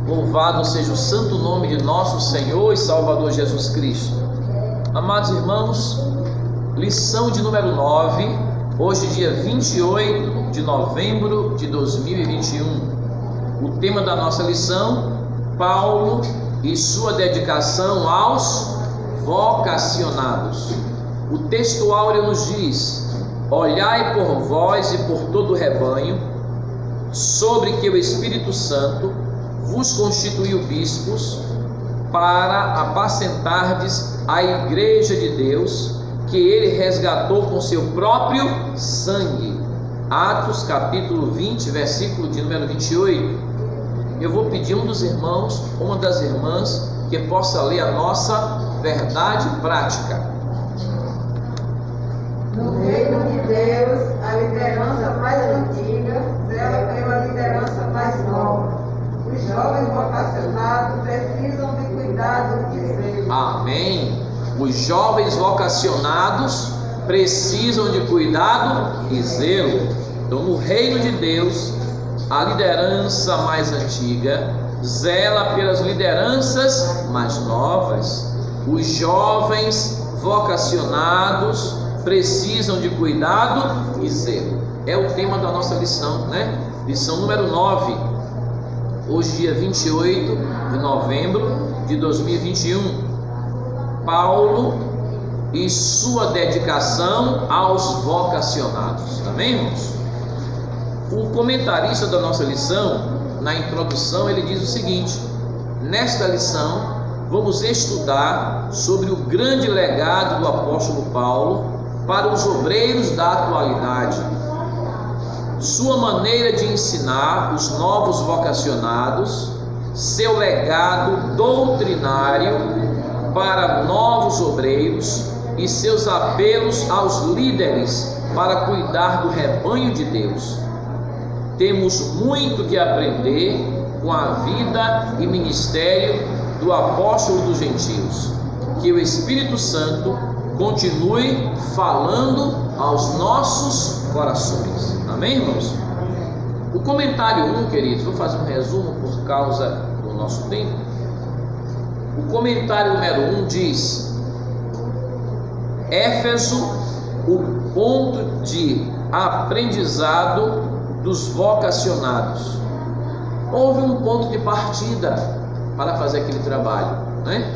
Louvado seja o santo nome de nosso Senhor e Salvador Jesus Cristo. Amados irmãos, lição de número 9, hoje dia 28 de novembro de 2021. O tema da nossa lição, Paulo e sua dedicação aos vocacionados. O texto áureo nos diz: olhai por vós e por todo o rebanho, sobre que o Espírito Santo vos constituiu bispos, para apacentardes a igreja de Deus, que ele resgatou com seu próprio sangue. Atos capítulo 20, versículo de número 28. Eu vou pedir um dos irmãos, uma das irmãs, que possa ler a nossa verdade prática. No reino de Deus, a liderança mais antiga zela pela liderança mais nova. Os jovens vocacionados precisam de cuidado e zelo. Amém. Os jovens vocacionados precisam de cuidado e zelo. Então, no reino de Deus, a liderança mais antiga zela pelas lideranças mais novas. Os jovens vocacionados precisam de cuidado e zelo. É o tema da nossa lição, né? Lição número 9. Hoje, dia 28 de novembro de 2021. Paulo e sua dedicação aos vocacionados. Amém, irmãos? O comentarista da nossa lição, na introdução, ele diz o seguinte: nesta lição, vamos estudar sobre o grande legado do apóstolo Paulo para os obreiros da atualidade, sua maneira de ensinar os novos vocacionados, seu legado doutrinário para novos obreiros e seus apelos aos líderes para cuidar do rebanho de Deus. Temos muito que aprender com a vida e ministério do apóstolo dos gentios. Que o Espírito Santo continue falando aos nossos corações. Amém, irmãos? O comentário 1, queridos, vou fazer um resumo por causa do nosso tempo. O comentário número 1 diz: Éfeso, o ponto de aprendizado dos vocacionados. Houve um ponto de partida para fazer aquele trabalho, né?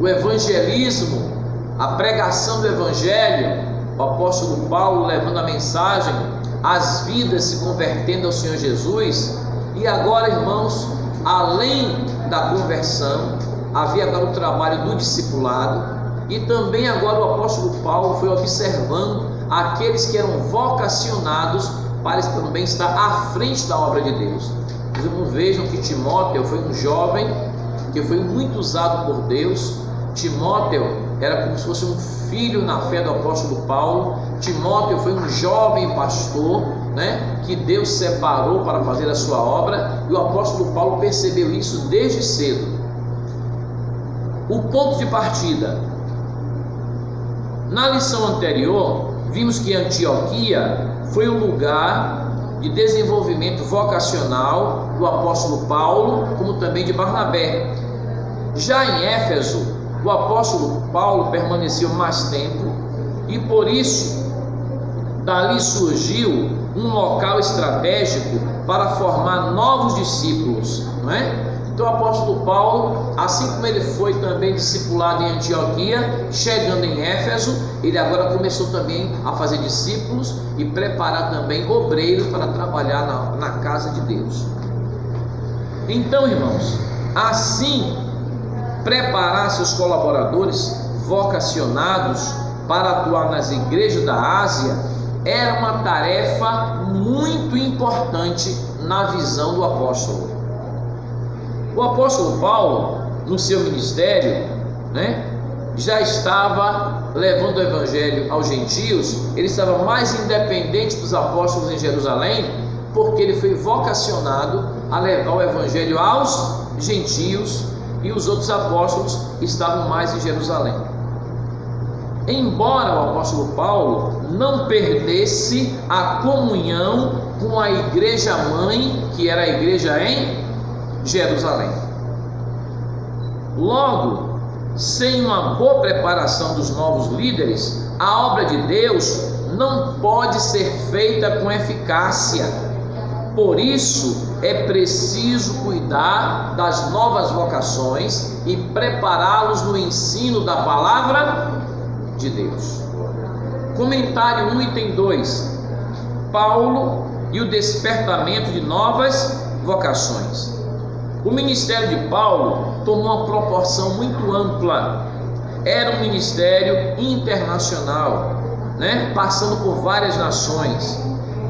O evangelismo, a pregação do evangelho, o apóstolo Paulo levando a mensagem, as vidas se convertendo ao Senhor Jesus. E agora, irmãos, além da conversão, havia agora o trabalho do discipulado, e também agora o apóstolo Paulo foi observando aqueles que eram vocacionados para também estar à frente da obra de Deus. Os irmãos vejam que Timóteo foi um jovem que foi muito usado por Deus. Timóteo era como se fosse um filho na fé do apóstolo Paulo. Timóteo foi um jovem pastor, né, que Deus separou para fazer a sua obra, e o apóstolo Paulo percebeu isso desde cedo. O ponto de partida. Na lição anterior, vimos que Antioquia foi o lugar de desenvolvimento vocacional do apóstolo Paulo, como também de Barnabé. Já em Éfeso, o apóstolo Paulo permaneceu mais tempo, e por isso dali surgiu um local estratégico para formar novos discípulos, não é? Então o apóstolo Paulo, assim como ele foi também discipulado em Antioquia, chegando em Éfeso, ele agora começou também a fazer discípulos e preparar também obreiros para trabalhar na casa de Deus. Então, irmãos, assim, preparar seus colaboradores vocacionados para atuar nas igrejas da Ásia era uma tarefa muito importante na visão do apóstolo. O apóstolo Paulo, no seu ministério, né, já estava levando o evangelho aos gentios. Ele estava mais independente dos apóstolos em Jerusalém, porque ele foi vocacionado a levar o evangelho aos gentios, e os outros apóstolos estavam mais em Jerusalém. Embora o apóstolo Paulo não perdesse a comunhão com a igreja mãe, que era a igreja em Jerusalém. Logo, sem uma boa preparação dos novos líderes, a obra de Deus não pode ser feita com eficácia. Por isso, é preciso cuidar das novas vocações e prepará-los no ensino da palavra de Deus. Comentário 1, item 2. Paulo e o despertamento de novas vocações. O ministério de Paulo tomou uma proporção muito ampla. Era um ministério internacional, passando por várias nações.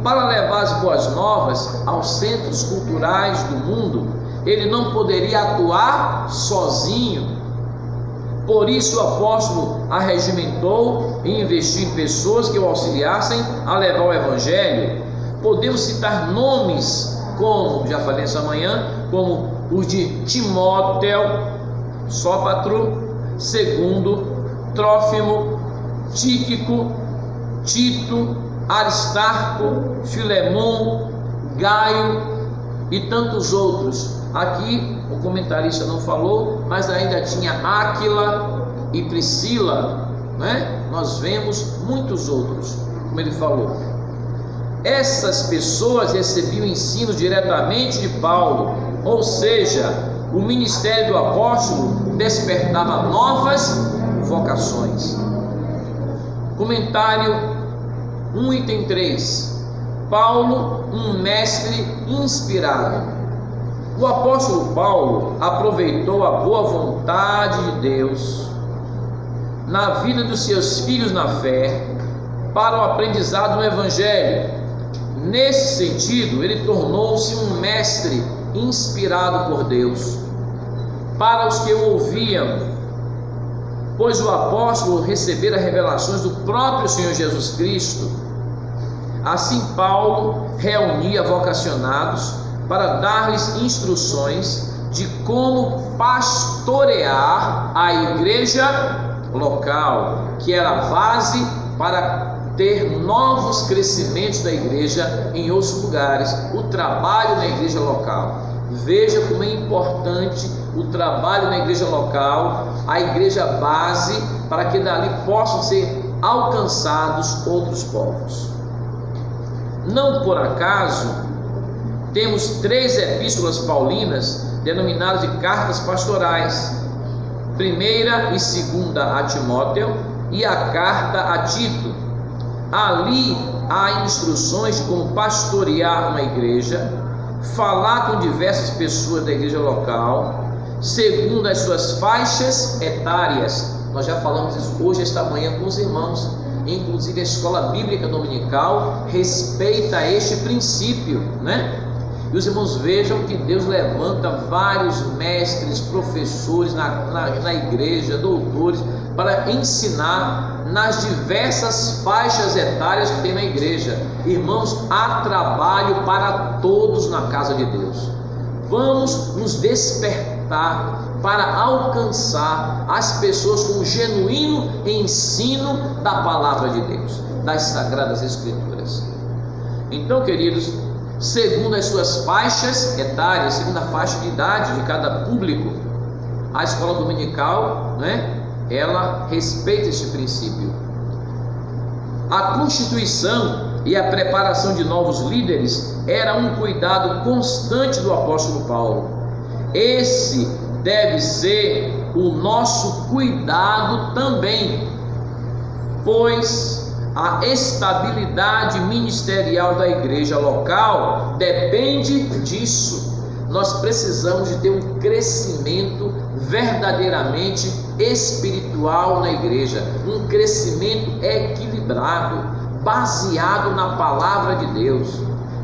Para levar as boas novas aos centros culturais do mundo, ele não poderia atuar sozinho. Por isso o apóstolo arregimentou e investiu em pessoas que o auxiliassem a levar o evangelho. Podemos citar nomes como, já falei essa manhã, como os de Timóteo, Sópatro, Segundo, Trófimo, Tíquico, Tito, Aristarco, Filemon, Gaio e tantos outros. Aqui o comentarista não falou, mas ainda tinha Áquila e Priscila, Nós vemos muitos outros, como ele falou. Essas pessoas recebiam ensino diretamente de Paulo, ou seja, o ministério do apóstolo despertava novas vocações. Comentário 1, item 3. Paulo, um mestre inspirado. O apóstolo Paulo aproveitou a boa vontade de Deus na vida dos seus filhos na fé para o aprendizado no evangelho. Nesse sentido, ele tornou-se um mestre inspirado por Deus para os que o ouviam, pois o apóstolo recebera revelações do próprio Senhor Jesus Cristo. Assim, Paulo reunia vocacionados para dar-lhes instruções de como pastorear a igreja local, que era a base para ter novos crescimentos da igreja em outros lugares, o trabalho na igreja local. Veja como é importante o trabalho na igreja local, a igreja base, para que dali possam ser alcançados outros povos. Não por acaso, temos 3 epístolas paulinas denominadas de cartas pastorais, 1ª e 2ª a Timóteo e a carta a Tito. Ali há instruções de como pastorear uma igreja, falar com diversas pessoas da igreja local, segundo as suas faixas etárias. Nós já falamos isso hoje, esta manhã, com os irmãos. Inclusive a escola bíblica dominical respeita este princípio, E os irmãos vejam que Deus levanta vários mestres, professores na igreja, doutores, para ensinar nas diversas faixas etárias que tem na igreja. Irmãos, há trabalho para todos na casa de Deus. Vamos nos despertar para alcançar as pessoas com o genuíno ensino da palavra de Deus, das Sagradas Escrituras. Então, queridos, segundo as suas faixas etárias, segundo a faixa de idade de cada público, a escola dominical, ela respeita este princípio. A constituição e a preparação de novos líderes era um cuidado constante do apóstolo Paulo. Esse deve ser o nosso cuidado também, pois a estabilidade ministerial da igreja local depende disso. Nós precisamos de ter um crescimento verdadeiramente espiritual na igreja, um crescimento equilibrado, baseado na palavra de Deus,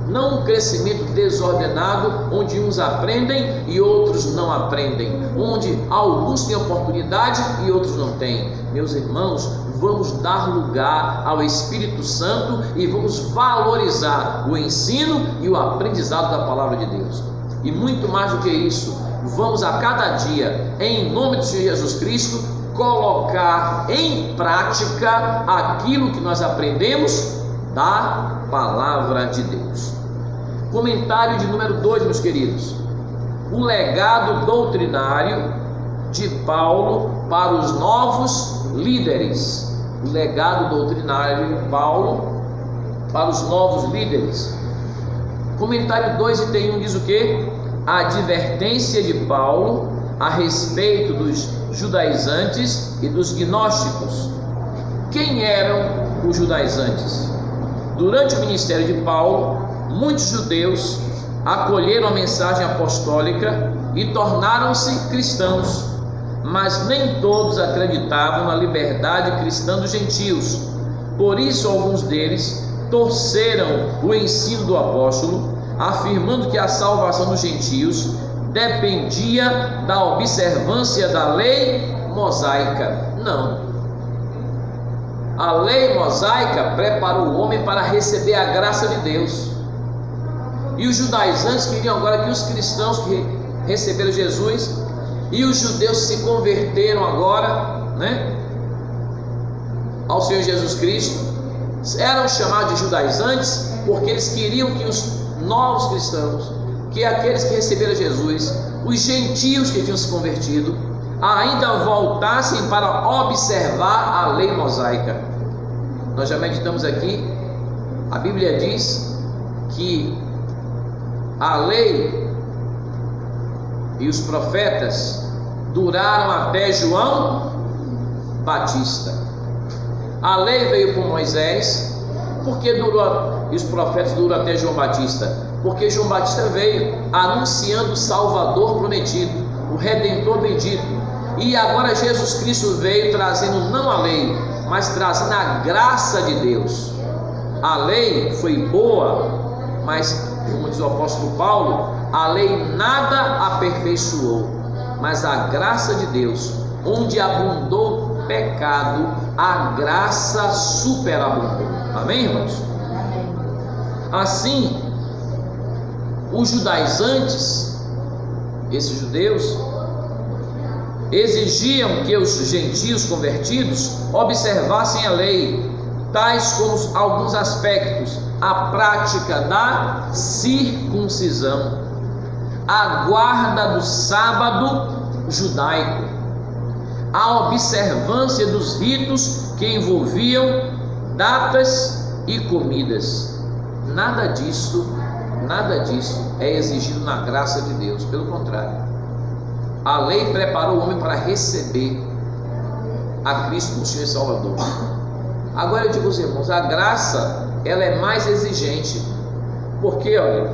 não um crescimento desordenado, onde uns aprendem e outros não aprendem, onde alguns têm oportunidade e outros não têm. Meus irmãos, vamos dar lugar ao Espírito Santo e vamos valorizar o ensino e o aprendizado da palavra de Deus. E muito mais do que isso, vamos a cada dia, em nome do Senhor Jesus Cristo, colocar em prática aquilo que nós aprendemos da palavra de Deus. Comentário de número 2, meus queridos. o legado doutrinário de Paulo para os novos líderes. O legado doutrinário de Paulo para os novos líderes. Comentário 2, item 1 diz o quê? A advertência de Paulo a respeito dos judaizantes e dos gnósticos. Quem eram os judaizantes? Durante o ministério de Paulo, muitos judeus acolheram a mensagem apostólica e tornaram-se cristãos, mas nem todos acreditavam na liberdade cristã dos gentios. Por isso, alguns deles torceram o ensino do apóstolo, afirmando que a salvação dos gentios dependia da observância da lei mosaica. Não. A lei mosaica preparou o homem para receber a graça de Deus. E os judaizantes queriam agora que os cristãos que receberam Jesus e os judeus se converteram agora, ao Senhor Jesus Cristo, eram chamados de judaizantes porque eles queriam que os novos cristãos, que aqueles que receberam Jesus, os gentios que tinham se convertido, ainda voltassem para observar a lei mosaica. Nós já meditamos aqui, a Bíblia diz que a lei e os profetas duraram até João Batista. A lei veio por Moisés. Por que durou? E os profetas duram até João Batista? Porque João Batista veio anunciando o Salvador prometido, o Redentor bendito. E agora Jesus Cristo veio trazendo não a lei, mas trazendo a graça de Deus. A lei foi boa, mas, como diz o apóstolo Paulo, a lei nada aperfeiçoou, mas a graça de Deus, onde abundou o pecado, a graça superabundou. Amém, irmãos? Assim, os judaizantes, esses judeus, exigiam que os gentios convertidos observassem a lei, tais como alguns aspectos: a prática da circuncisão, a guarda do sábado judaico, a observância dos ritos que envolviam datas e comidas. Nada disso é exigido na graça de Deus, pelo contrário. A lei preparou o homem para receber a Cristo como Senhor e Salvador. Agora eu digo aos irmãos, a graça, ela é mais exigente, porque, olha,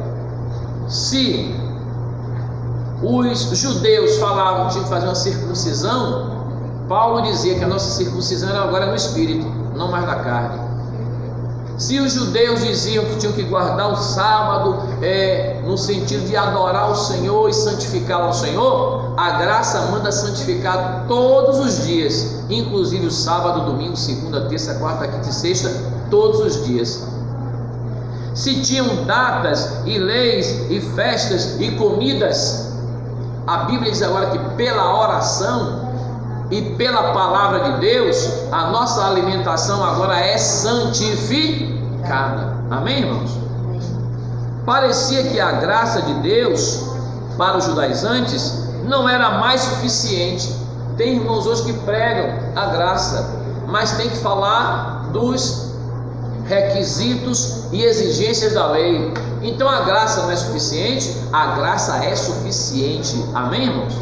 se os judeus falavam que tinha que fazer uma circuncisão, Paulo dizia que a nossa circuncisão era agora no espírito, não mais na carne. Se os judeus diziam que tinham que guardar o sábado no sentido de adorar o Senhor e santificá-lo ao Senhor, a graça manda santificar todos os dias, inclusive o sábado, domingo, segunda, terça, quarta, quinta e sexta, todos os dias. Se tinham datas e leis e festas e comidas, a Bíblia diz agora que pela oração e pela palavra de Deus, a nossa alimentação agora é santificada. Amém, irmãos? Parecia que a graça de Deus para os judaizantes não era mais suficiente. Tem irmãos hoje que pregam a graça, mas tem que falar dos requisitos e exigências da lei. Então a graça não é suficiente, a graça é suficiente. Amém, irmãos?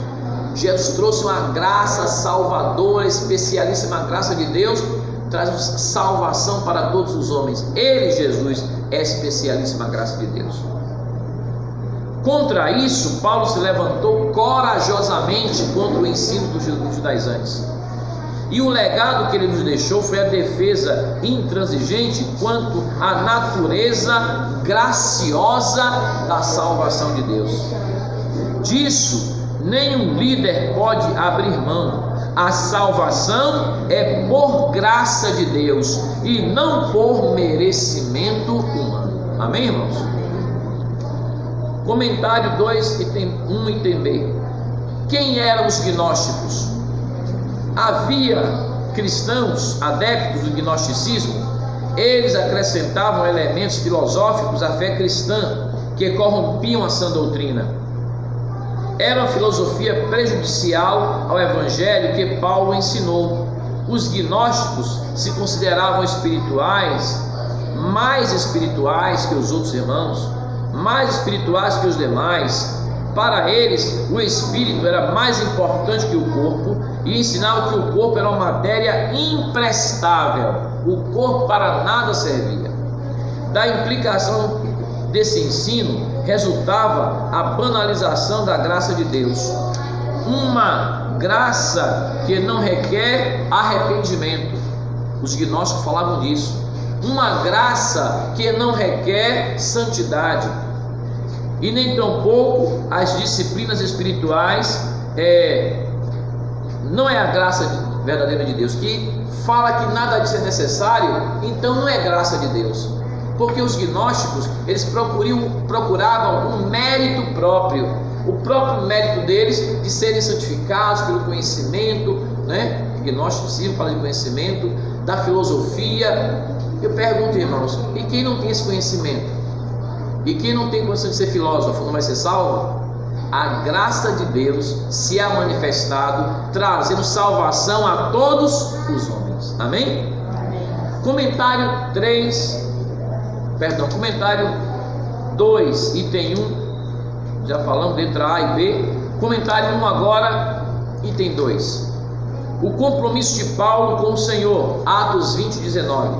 Jesus trouxe uma graça salvadora, especialíssima graça de Deus, traz salvação para todos os homens. Ele, Jesus, é especialíssima graça de Deus. Contra isso, Paulo se levantou corajosamente contra o ensino dos judaizantes. E o legado que ele nos deixou foi a defesa intransigente quanto à natureza graciosa da salvação de Deus. Disso, nenhum líder pode abrir mão. A salvação é por graça de Deus e não por merecimento humano. Amém, irmãos? Comentário 2, item 1, item B. Quem eram os gnósticos? Havia cristãos adeptos do gnosticismo. Eles acrescentavam elementos filosóficos à fé cristã que corrompiam a sã doutrina. era uma filosofia prejudicial ao evangelho que Paulo ensinou. Os gnósticos se consideravam espirituais, mais espirituais que os outros irmãos, mais espirituais que os demais. Para eles, o espírito era mais importante que o corpo e ensinavam que o corpo era uma matéria imprestável. O corpo para nada servia. Da implicação desse ensino resultava a banalização da graça de Deus. Uma graça que não requer arrependimento. Os gnósticos falavam disso. Uma graça que não requer santidade. E nem tampouco as disciplinas espirituais não é a graça verdadeira de Deus. Que fala que nada disso é necessário, então não é graça de Deus. Porque os gnósticos, eles procuravam um mérito próprio, o próprio mérito deles de serem santificados pelo conhecimento, né? Gnósticos sempre falam de conhecimento, da filosofia. Eu pergunto, irmãos, e quem não tem esse conhecimento? E quem não tem condição de ser filósofo não vai ser salvo? A graça de Deus se é manifestado, trazendo salvação a todos os homens. Amém? Comentário 2, item 1. Já falamos letra A e B. Comentário 1 agora, item 2. O compromisso de Paulo com o Senhor. Atos 20, 19.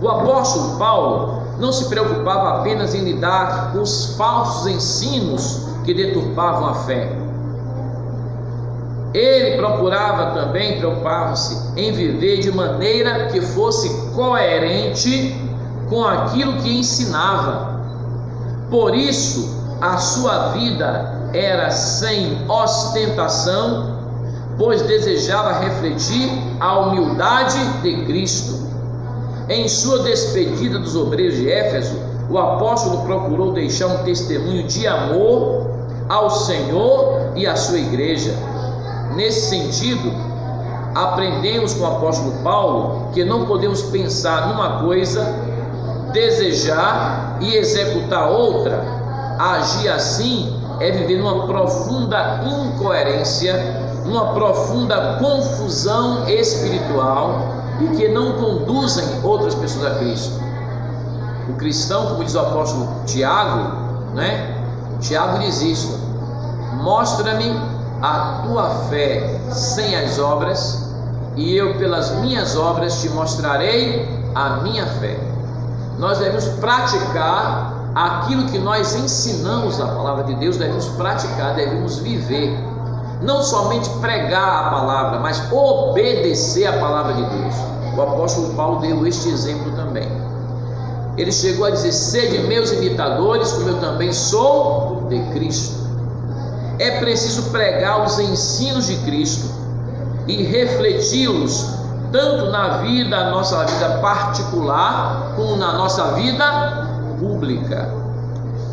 O apóstolo Paulo não se preocupava apenas em lidar com os falsos ensinos que deturpavam a fé. Ele preocupava-se em viver de maneira que fosse coerente com aquilo que ensinava. Por isso, a sua vida era sem ostentação, pois desejava refletir a humildade de Cristo. Em sua despedida dos obreiros de Éfeso, o apóstolo procurou deixar um testemunho de amor ao Senhor e à sua igreja. Nesse sentido, aprendemos com o apóstolo Paulo que não podemos pensar numa coisa, desejar e executar outra. Agir assim é viver numa profunda incoerência, numa profunda confusão espiritual e que não conduzem outras pessoas a Cristo. O cristão, como diz o apóstolo Tiago, né? Tiago diz isso: mostra-me a tua fé sem as obras, e eu pelas minhas obras te mostrarei a minha fé. Nós devemos praticar aquilo que nós ensinamos na palavra de Deus, devemos praticar, devemos viver. Não somente pregar a palavra, mas obedecer a palavra de Deus. O apóstolo Paulo deu este exemplo também. Ele chegou a dizer: sede meus imitadores, como eu também sou de Cristo. É preciso pregar os ensinos de Cristo e refleti-los tanto na nossa vida particular, como na nossa vida pública.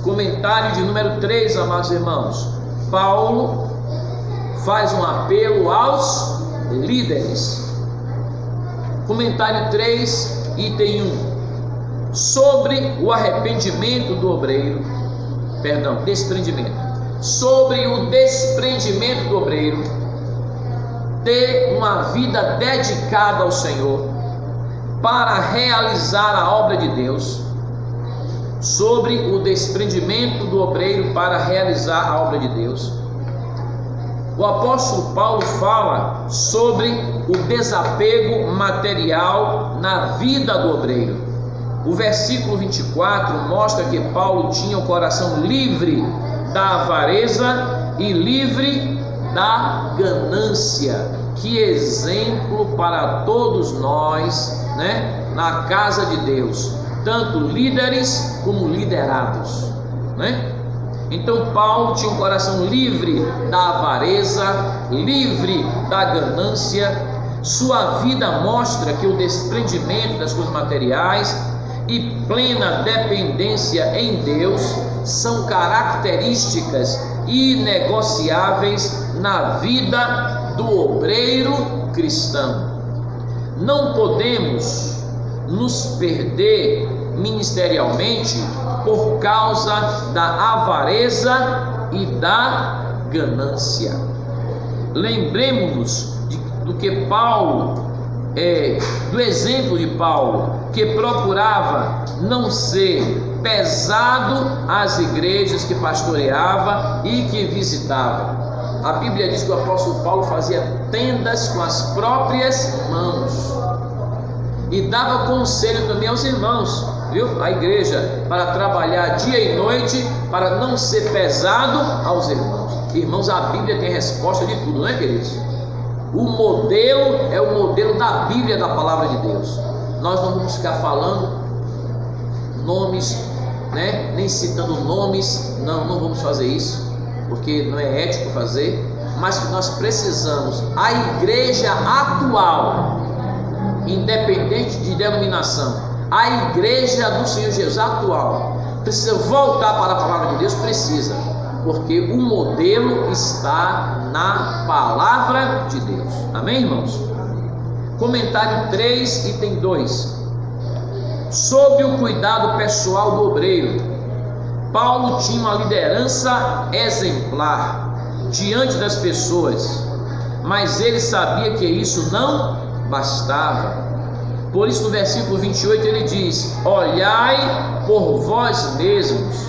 Comentário de número 3, amados irmãos. Paulo faz um apelo aos líderes. Comentário 3, item 1. Sobre o arrependimento do obreiro, desprendimento. Sobre o desprendimento do obreiro, ter uma vida dedicada ao Senhor para realizar a obra de Deus. Sobre o desprendimento do obreiro para realizar a obra de Deus. O apóstolo Paulo fala sobre o desapego material na vida do obreiro. O versículo 24 mostra que Paulo tinha o coração livre da avareza e livre da ganância. Que exemplo para todos nós, né? Na casa de Deus, tanto líderes como liderados, né? Então Paulo tinha um coração livre da avareza, livre da ganância. Sua vida mostra que o desprendimento das coisas materiais e plena dependência em Deus são características inegociáveis na vida do obreiro cristão. Não podemos nos perder ministerialmente por causa da avareza e da ganância. Lembremos-nos do que Paulo, do exemplo de Paulo, que procurava não ser pesado às igrejas que pastoreava e que visitava. A Bíblia diz que o apóstolo Paulo fazia tendas com as próprias mãos e dava conselho também aos irmãos, viu? A igreja, para trabalhar dia e noite, para não ser pesado aos irmãos. Irmãos, a Bíblia tem resposta de tudo, não é, queridos? O modelo é o modelo da Bíblia, da palavra de Deus. Nós não vamos ficar falando nomes, né? Nem citando nomes, não vamos fazer isso, porque não é ético fazer. Mas que nós precisamos, a igreja atual, independente de denominação, a igreja do Senhor Jesus atual, precisa voltar para a palavra de Deus, precisa, porque o modelo está na palavra de Deus. Amém, irmãos? Comentário 3, item 2. Sob o cuidado pessoal do obreiro, Paulo tinha uma liderança exemplar diante das pessoas, mas ele sabia que isso não bastava. Por isso no versículo 28 ele diz: olhai por vós mesmos.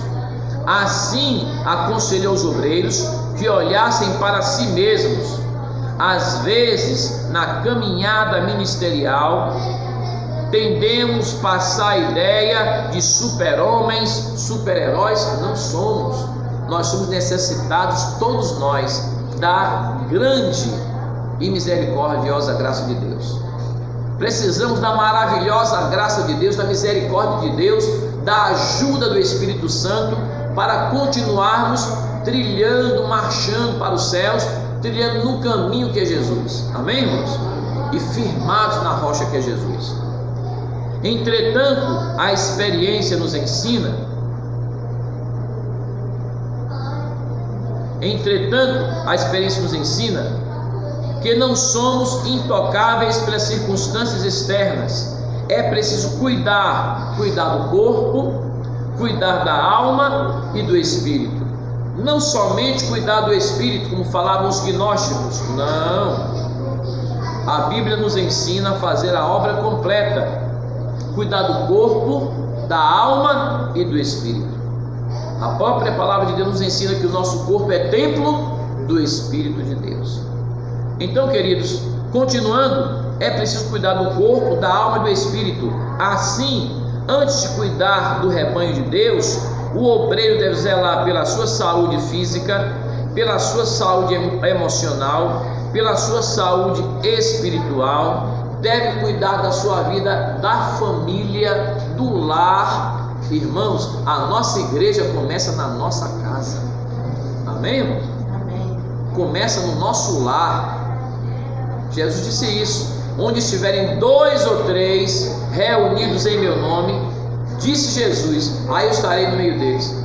Assim aconselhou os obreiros que olhassem para si mesmos. Às vezes, na caminhada ministerial, tendemos a passar a ideia de super-homens, super-heróis. Não somos. Nós somos necessitados, todos nós, da grande e misericordiosa graça de Deus. Precisamos da maravilhosa graça de Deus, da misericórdia de Deus, da ajuda do Espírito Santo, para continuarmos trilhando, marchando para os céus, trilhando no caminho que é Jesus. Amém, irmãos? E firmados na rocha que é Jesus. Entretanto, a experiência nos ensina que não somos intocáveis pelas circunstâncias externas. É preciso cuidar do corpo, cuidar da alma e do espírito. Não somente cuidar do espírito, como falavam os gnósticos. Não. A Bíblia nos ensina a fazer a obra completa. Cuidar do corpo, da alma e do espírito. A própria palavra de Deus nos ensina que o nosso corpo é templo do Espírito de Deus. Então, queridos, continuando, é preciso cuidar do corpo, da alma e do espírito. Assim, antes de cuidar do rebanho de Deus, o obreiro deve zelar pela sua saúde física, pela sua saúde emocional, pela sua saúde espiritual, deve cuidar da sua vida, da família, do lar. Irmãos, a nossa igreja começa na nossa casa. Amém, irmãos? Amém. Começa no nosso lar. Jesus disse isso: onde estiverem 2 ou 3 reunidos em meu nome, disse Jesus, aí eu estarei no meio deles.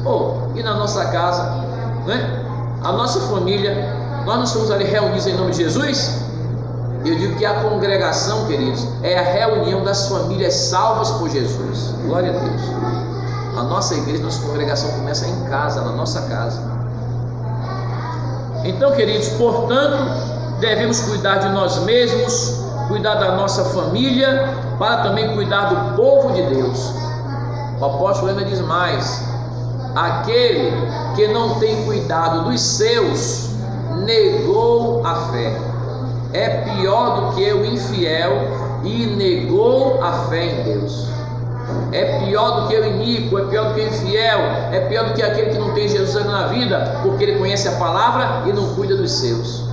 E na nossa casa, né? A nossa família, nós não estamos ali reunidos em nome de Jesus? Eu digo que a congregação, queridos, é a reunião das famílias salvas por Jesus. Glória a Deus. A nossa igreja, nossa congregação começa em casa, na nossa casa. Então, queridos, portanto, devemos cuidar de nós mesmos, cuidar da nossa família, para também cuidar do povo de Deus. O apóstolo ainda diz mais: aquele que não tem cuidado dos seus, negou a fé. É pior do que o infiel e negou a fé em Deus. É pior do que o iníquo, é pior do que o infiel, é pior do que aquele que não tem Jesus na vida, porque ele conhece a palavra e não cuida dos seus.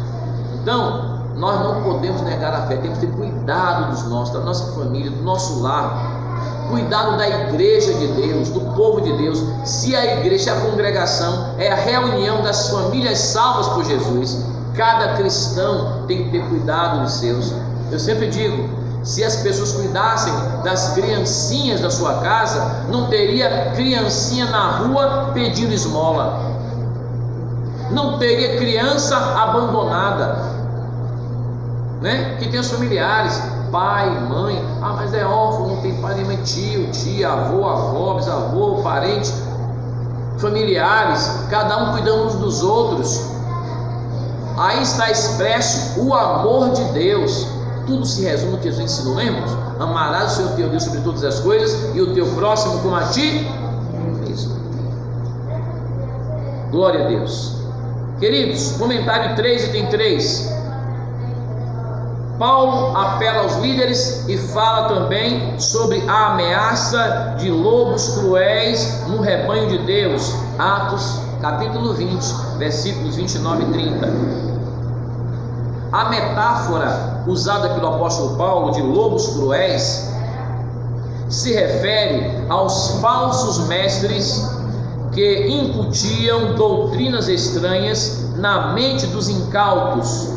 Então, nós não podemos negar a fé, temos que ter cuidado dos nossos, da nossa família, do nosso lar, cuidado da igreja de Deus, do povo de Deus. Se a igreja, a congregação, é a reunião das famílias salvas por Jesus, cada cristão tem que ter cuidado dos seus. Eu sempre digo, se as pessoas cuidassem das criancinhas da sua casa, não teria criancinha na rua pedindo esmola, não teria criança abandonada, né? Que tem os familiares, pai, mãe, mas é órfão, não tem pai nem mãe, tio, tia, avô, avó, bisavô, parente, familiares, cada um cuidando uns dos outros. Aí está expresso o amor de Deus. Tudo se resume no que Jesus ensinou, lembra? Amarás o Senhor teu Deus sobre todas as coisas e o teu próximo como a ti mesmo. Glória a Deus. Queridos, comentário 3, item 3. Paulo apela aos líderes e fala também sobre a ameaça de lobos cruéis no rebanho de Deus. Atos capítulo 20, versículos 29 e 30. A metáfora usada pelo apóstolo Paulo de lobos cruéis se refere aos falsos mestres que incutiam doutrinas estranhas na mente dos incautos.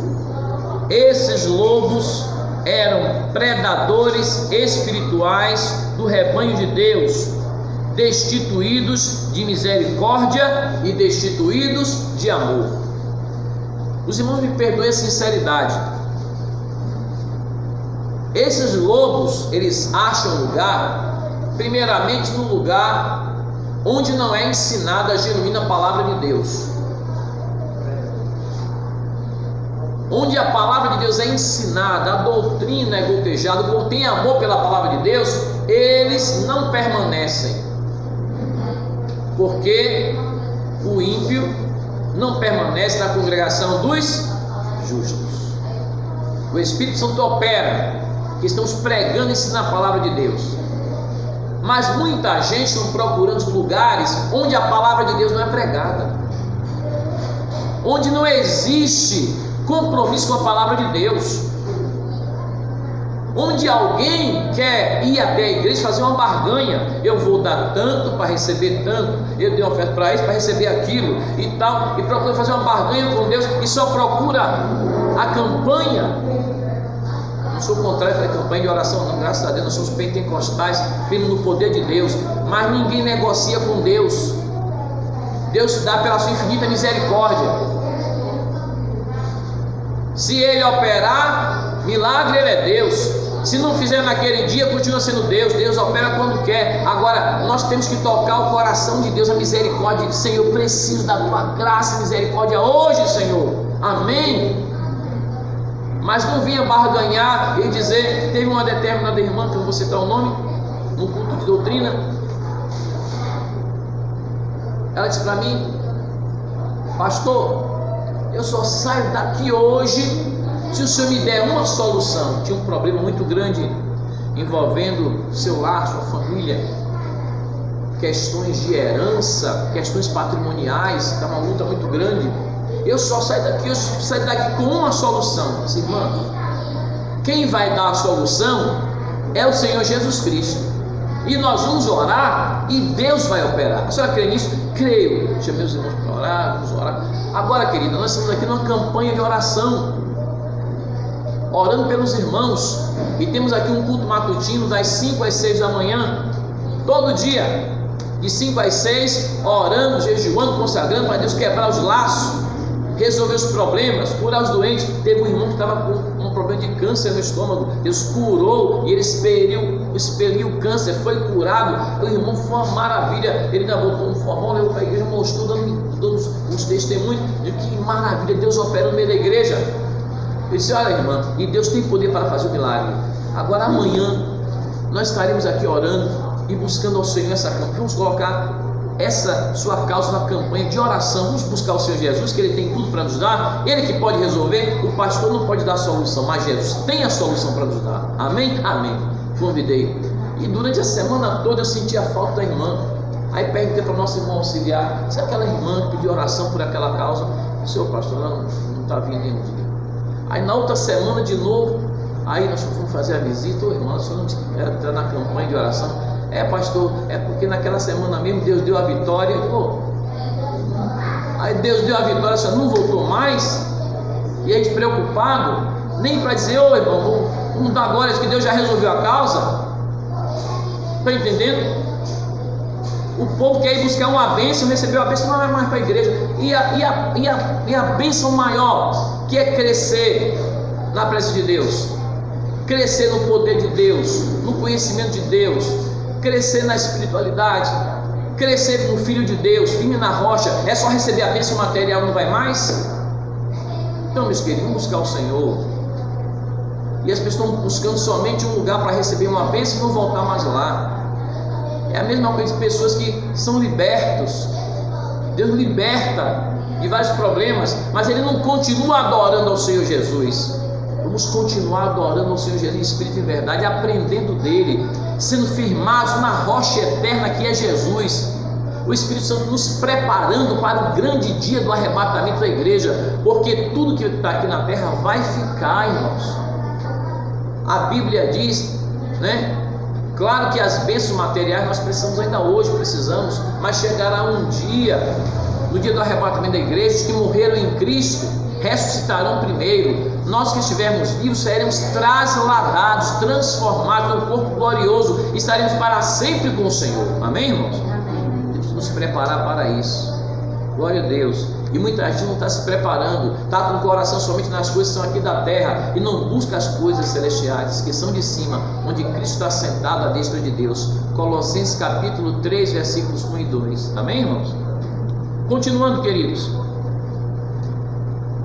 Esses lobos eram predadores espirituais do rebanho de Deus, destituídos de misericórdia e destituídos de amor. Os irmãos me perdoem a sinceridade. Esses lobos, eles acham lugar, primeiramente no lugar onde não é ensinada a genuína palavra de Deus. Onde a palavra de Deus é ensinada, a doutrina é gotejada, o povo tem amor pela palavra de Deus, eles não permanecem. Porque o ímpio não permanece na congregação dos justos. O Espírito Santo opera, que estamos pregando e ensinando a palavra de Deus. Mas muita gente está procurando lugares onde a palavra de Deus não é pregada, onde não existe compromisso com a palavra de Deus, onde alguém quer ir até a igreja fazer uma barganha. Eu vou dar tanto para receber tanto, eu dei uma oferta para isso para receber aquilo e tal, e procura fazer uma barganha com Deus e só procura a campanha. Não sou contrário a campanha de oração, não, graças a Deus, nós somos pentecostais, cremos no poder de Deus, mas ninguém negocia com Deus. Deus dá pela sua infinita misericórdia. Se Ele operar, milagre, Ele é Deus. Se não fizer naquele dia, continua sendo Deus. Deus opera quando quer. Agora, nós temos que tocar o coração de Deus, a misericórdia. Senhor, eu preciso da Tua graça e misericórdia hoje, Senhor. Amém. Mas não vinha barganhar e dizer. Teve uma determinada irmã, que eu não vou citar o nome, no culto de doutrina. Ela disse para mim: pastor, eu só saio daqui hoje se o Senhor me der uma solução. Tinha um problema muito grande envolvendo seu lar, sua família, questões de herança, questões patrimoniais, está uma luta muito grande. Eu só saio daqui, eu saio daqui com uma solução. Disse: irmã, quem vai dar a solução é o Senhor Jesus Cristo, e nós vamos orar e Deus vai operar. A senhora crê nisso? Creio. Chamei os irmãos para orar, vamos orar. Agora, querida, nós estamos aqui numa campanha de oração, orando pelos irmãos, e temos aqui um culto matutino das 5 às 6 da manhã, todo dia, de 5 às 6, orando, jejuando, consagrando para Deus quebrar os laços, resolver os problemas, curar os doentes. Teve um irmão que estava com um problema de câncer no estômago, Deus curou e ele expeliu o câncer, foi curado. O irmão foi uma maravilha. Ele ainda botou um forró, levou para a igreja, mostrou, dando os testemunhos de que maravilha, Deus opera no meio da igreja. Eu disse: olha, irmã, e Deus tem poder para fazer o milagre. Agora amanhã nós estaremos aqui orando e buscando ao Senhor essa campanha. Vamos colocar essa sua causa na campanha de oração. Vamos buscar o Senhor Jesus, que Ele tem tudo para nos dar, Ele que pode resolver. O pastor não pode dar a solução, mas Jesus tem a solução para nos dar. Amém? Amém. Convidei, e durante a semana toda eu senti a falta da irmã. Aí perguntei para o nosso irmão auxiliar: se aquela irmã pediu oração por aquela causa? O senhor pastor não está vindo nenhum dia. Aí na outra semana de novo, aí nós fomos fazer a visita. Ô irmão, o senhor não quer entrar na campanha de oração? É, pastor, é porque naquela semana mesmo Deus deu a vitória. Pô, aí Deus deu a vitória, o senhor não voltou mais? E a gente preocupado, nem para dizer: ô irmão, vamos dar glórias que Deus já resolveu a causa. Está entendendo? O povo quer ir buscar uma bênção, recebeu a bênção, não vai mais para a igreja. E a bênção maior, que é crescer na presença de Deus, crescer no poder de Deus, no conhecimento de Deus, crescer na espiritualidade. crescer como filho de Deus, firme na rocha, é só receber a bênção material, não vai mais? Então, meus queridos, vamos buscar o Senhor. E as pessoas estão buscando somente um lugar para receber uma bênção e não voltar mais lá. É a mesma coisa de pessoas que são libertos. Deus liberta de vários problemas, mas ele não continua adorando ao Senhor Jesus. Vamos continuar adorando ao Senhor Jesus em espírito e verdade, aprendendo dele, sendo firmados na rocha eterna que é Jesus. O Espírito Santo nos preparando para o grande dia do arrebatamento da igreja, porque tudo que está aqui na terra vai ficar, irmãos. A Bíblia diz, né? Claro que as bênçãos materiais nós precisamos ainda hoje, mas chegará um dia, no dia do arrebatamento da igreja, os que morreram em Cristo ressuscitarão primeiro. Nós que estivermos vivos seremos trasladados, transformados num corpo glorioso, estaremos para sempre com o Senhor. Amém, irmãos? Temos que nos preparar para isso. Glória a Deus. E muita gente não está se preparando, está com o coração somente nas coisas que são aqui da terra e não busca as coisas celestiais que são de cima, onde Cristo está sentado à destra de Deus. Colossenses capítulo 3, versículos 1 e 2. Amém, irmãos? Continuando, queridos.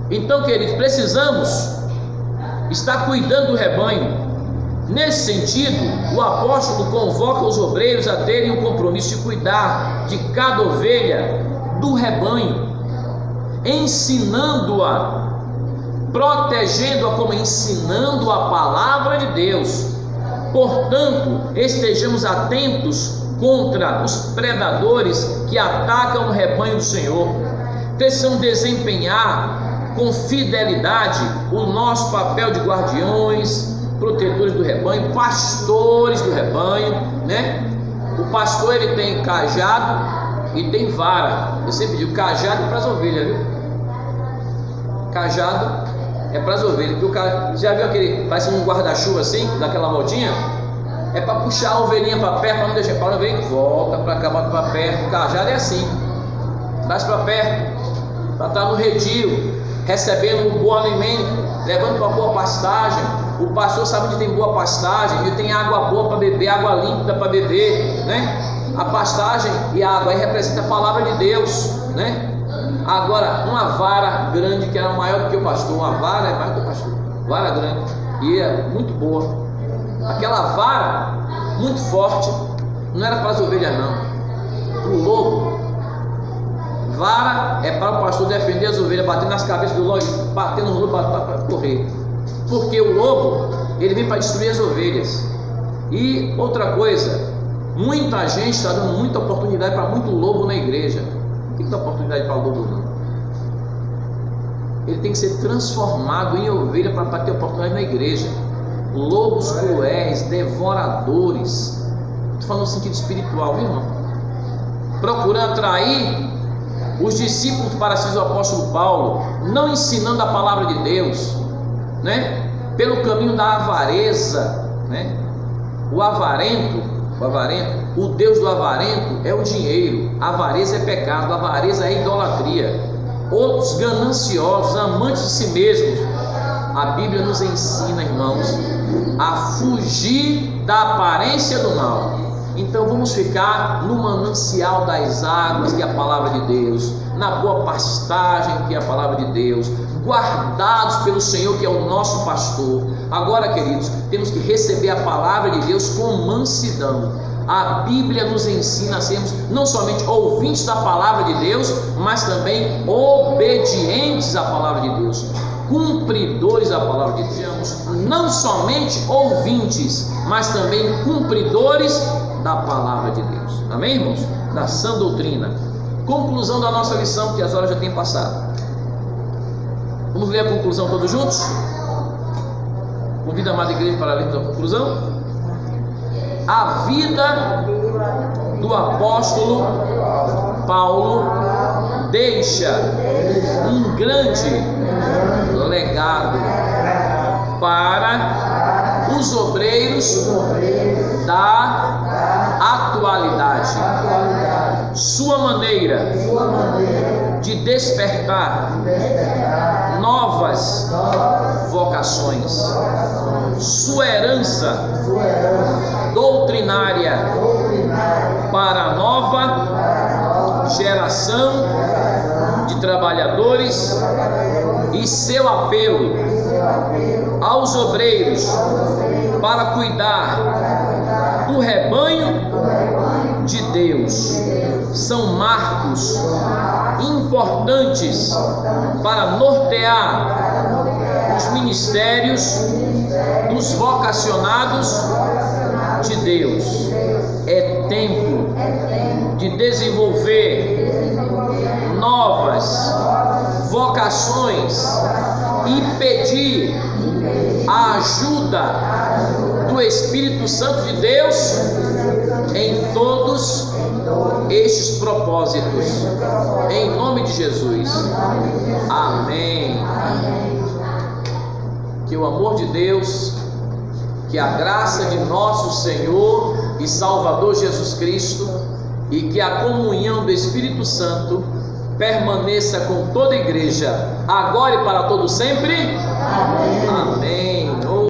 Então, queridos, precisamos estar cuidando do rebanho. Nesse sentido, o apóstolo convoca os obreiros a terem o compromisso de cuidar de cada ovelha do rebanho, ensinando-a, protegendo-a, como ensinando a palavra de Deus. Portanto, estejamos atentos contra os predadores que atacam o rebanho do Senhor. Precisamos desempenhar com fidelidade o nosso papel de guardiões, protetores do rebanho, pastores do rebanho, né? O pastor, ele tem cajado e tem vara. Eu sempre digo, cajado é para as ovelhas, viu? Cajado é para as ovelhas. Já viu aquele, parece um guarda-chuva assim, daquela voltinha? É para puxar a ovelhinha para perto, para não deixar para a ovelha, volta para cá, bota para perto. O cajado é assim, traz para perto, para estar no redil, recebendo um bom alimento, levando para boa pastagem. O pastor sabe onde tem boa pastagem, e tem água boa para beber, água límpida para beber, né? A pastagem e a água aí representa a palavra de Deus, né? Agora, uma vara grande, que era maior do que o pastor, uma vara é maior do que o pastor, vara grande, e é muito boa. Aquela vara, muito forte, não era para as ovelhas não, para o lobo. Vara é para o pastor defender as ovelhas, batendo nas cabeças do lobo, batendo no lobo para correr. Porque o lobo, ele vem para destruir as ovelhas. E outra coisa, muita gente está dando muita oportunidade para muito lobo na igreja. Não tem que dar oportunidade para o lobo não. Ele tem que ser transformado em ovelha para ter oportunidade na igreja. Lobos cruéis, devoradores. Estou falando no sentido espiritual, viu, irmão? Procurando atrair os discípulos para si, o apóstolo Paulo, não ensinando a palavra de Deus, né? Pelo caminho da avareza, né? O avarento, o Deus do avarento é o dinheiro. A avareza é pecado, a avareza é idolatria. Outros gananciosos, amantes de si mesmos. A Bíblia nos ensina, irmãos, a fugir da aparência do mal. Então vamos ficar no manancial das águas, que é a palavra de Deus, na boa pastagem, que é a palavra de Deus, guardados pelo Senhor, que é o nosso pastor. Agora, queridos, temos que receber a palavra de Deus com mansidão. A Bíblia nos ensina a sermos não somente ouvintes da palavra de Deus, mas também obedientes à palavra de Deus, cumpridores da palavra de Deus. Não somente ouvintes, mas também cumpridores da palavra de Deus. Amém, irmãos? Da sã doutrina. Conclusão da nossa lição, que as horas já têm passado. Vamos ler a conclusão todos juntos? Convido a amada igreja para lermos a conclusão. A vida do apóstolo Paulo deixa um grande legado para os obreiros da atualidade. Sua maneira de despertar novas vocações, sua herança doutrinária para a nova geração de trabalhadores e seu apelo aos obreiros para cuidar do rebanho de Deus são marcos importantes para nortear os ministérios dos vocacionados de Deus. É tempo de desenvolver novas vocações e pedir a ajuda do Espírito Santo de Deus em todos estes propósitos, em nome de Jesus. Amém. Que o amor de Deus, que a graça de nosso Senhor e Salvador Jesus Cristo e que a comunhão do Espírito Santo permaneça com toda a igreja, agora e para todo sempre. Amém.